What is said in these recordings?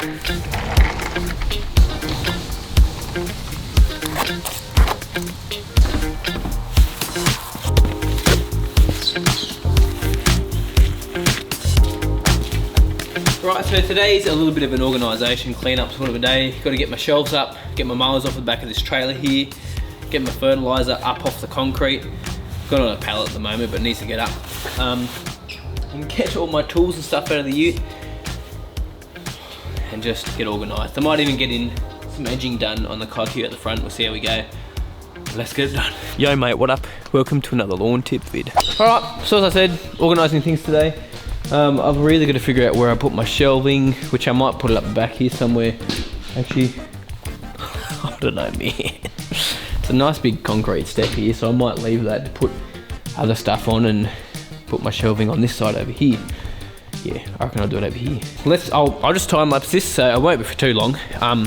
Right, so today's a little bit of an organisation clean-up sort of a day. Got to get my shelves up, get my mowers off the back of this trailer here, get my fertiliser up off the concrete. Got it on a pallet at the moment, but it needs to get up. And get all my tools and stuff out of the ute and just get organised. I might even get in some edging done on the Kikuyu at the front. We'll see how we go. Let's get it done. Yo mate, what up? Welcome to another lawn tip vid. Alright, so as I said, organising things today. I've really got to figure out where I put my shelving, which I might put it up the back here somewhere. Actually, I don't know, man. It's a nice big concrete step here, so I might leave that to put other stuff on and put my shelving on this side over here. Yeah, I reckon I'll do it over here. I'll just time lapse this, so I won't be for too long. And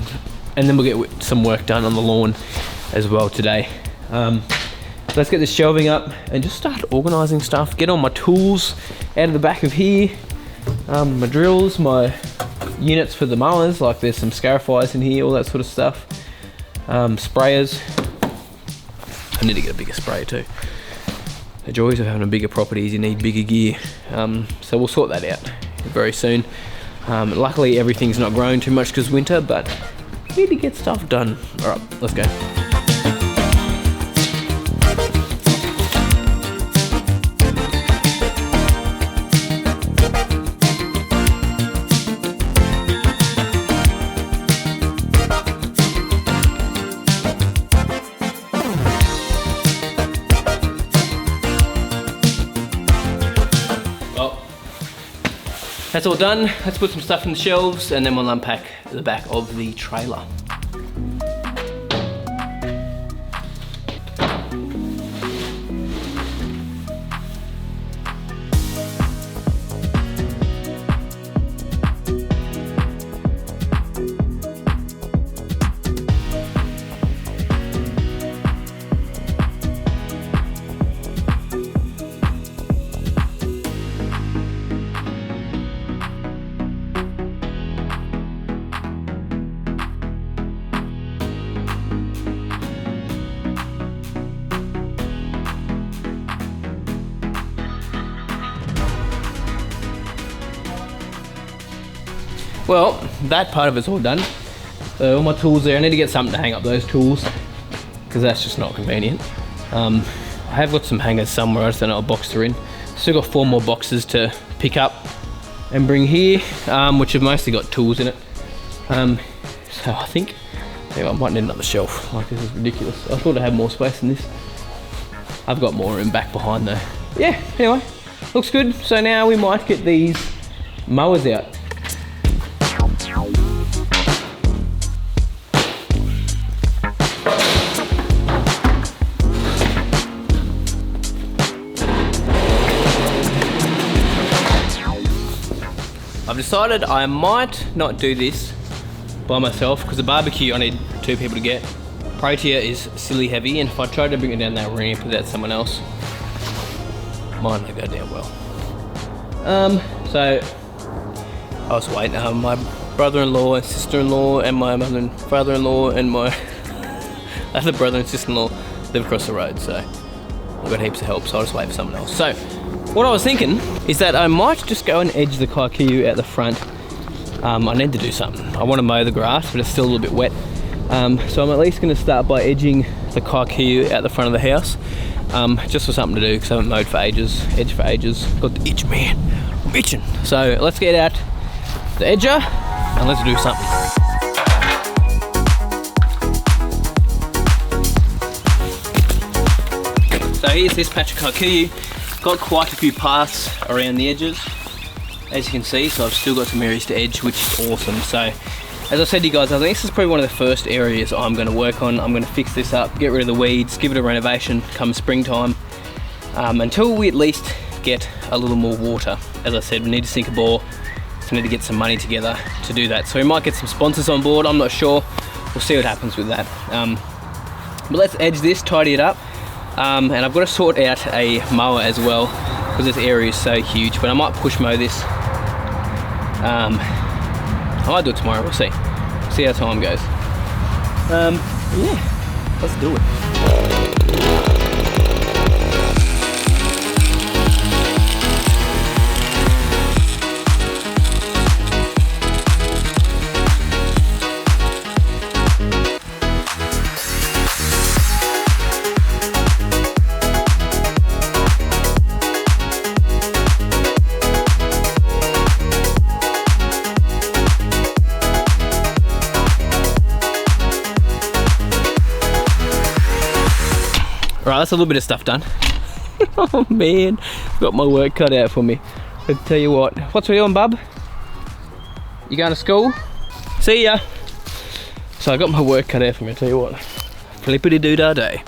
then we'll get some work done on the lawn as well today. Let's get this shelving up and just start organising stuff. Get all my tools out of the back of here. My drills, my units for the mowers, like there's some scarifiers in here, all that sort of stuff. Sprayers. I need to get a bigger sprayer too. The joys of having a bigger property is you need bigger gear. So we'll sort that out very soon. Luckily everything's not growing too much because winter, but we need to get stuff done. All right, let's go. That's all done. Let's put some stuff in the shelves and then we'll unpack the back of the trailer. Well, that part of it's all done. So all my tools there, I need to get something to hang up those tools because that's just not convenient. I have got some hangers somewhere, I just don't know what box they're in. Still got 4 more boxes to pick up and bring here, which have mostly got tools in it. So I think I might need another shelf. Like, this is ridiculous. I thought I had more space than this. I've got more room back behind though. Yeah, anyway, looks good. So now we might get these mowers out. I've decided I might not do this by myself because the barbecue I need 2 people to get. Protea is silly heavy, and if I try to bring it down that ramp without someone else, might not go down well. So I was waiting. My brother-in-law and sister-in-law and my mother and father-in-law and my other brother and sister-in-law live across the road, so I've got heaps of help, so I'll just wait for someone else. So what I was thinking is that I might just go and edge the Kikuyu out the front. I need to do something. I want to mow the grass, but it's still a little bit wet. So I'm at least going to start by edging the Kikuyu out the front of the house, just for something to do because I haven't mowed for ages, edged for ages. Got the itch, man. I'm itching. So let's get out the edger and let's do something. So here's this patch of Kikuyu. Got quite a few paths around the edges, as you can see, so I've still got some areas to edge, which is awesome. So as I said to you guys, I think this is probably one of the first areas I'm going to work on. I'm going to fix this up, get rid of the weeds, give it a renovation come springtime, until we at least get a little more water. As I said, we need to sink a bore, so we need to get some money together to do that. So we might get some sponsors on board, I'm not sure. We'll see what happens with that. But let's edge this, tidy it up. And I've got to sort out a mower as well because this area is so huge, but I might push mow this I might do it tomorrow, we'll see. See how time goes. Yeah, let's do it. Right, that's a little bit of stuff done. Oh man, got my work cut out for me. I tell you what, what's we doing, bub? You going to school? See ya. So I got my work cut out for me, I tell you what. Flippity doo dah day.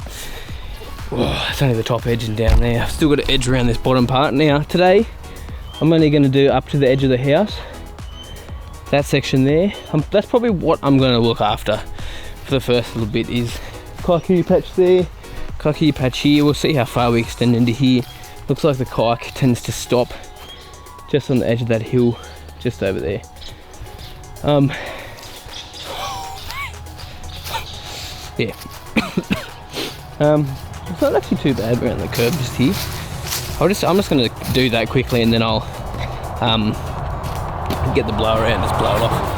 Oh, it's only the top edge and down there. I've still got to edge around this bottom part. Now, today, I'm only going to do up to the edge of the house. That section there. That's probably what I'm going to look after for the first little bit is Kikuyu patch there. Kikuyu patch here, we'll see how far we extend into here. Looks like the kike tends to stop just on the edge of that hill, just over there. Yeah. It's not actually too bad around the curb just here. I'm just gonna do that quickly and then I'll get the blower out and just blow it off.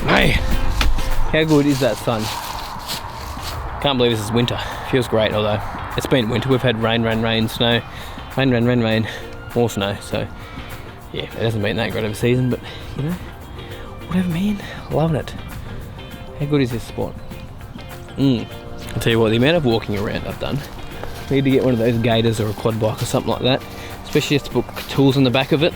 Hey, how good is that sun? Can't believe this is winter. Feels great, although it's been winter. We've had rain, snow, rain, more snow. So yeah, it hasn't been that great of a season, but you know, whatever, man. Loving it. How good is this spot? I'll tell you what, the amount of walking around I've done. I need to get one of those gators or a quad bike or something like that, especially just to put tools in the back of it.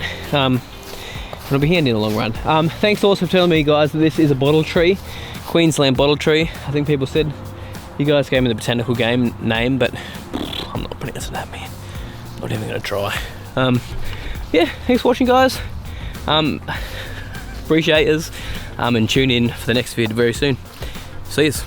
It'll be handy in the long run. Thanks also for telling me, guys, that this is a bottle tree, Queensland bottle tree. I think people said you guys gave me the botanical name, but I'm not pronouncing that, man. Not even gonna try. Yeah, thanks for watching, guys. Appreciate us, and tune in for the next vid very soon. See yous.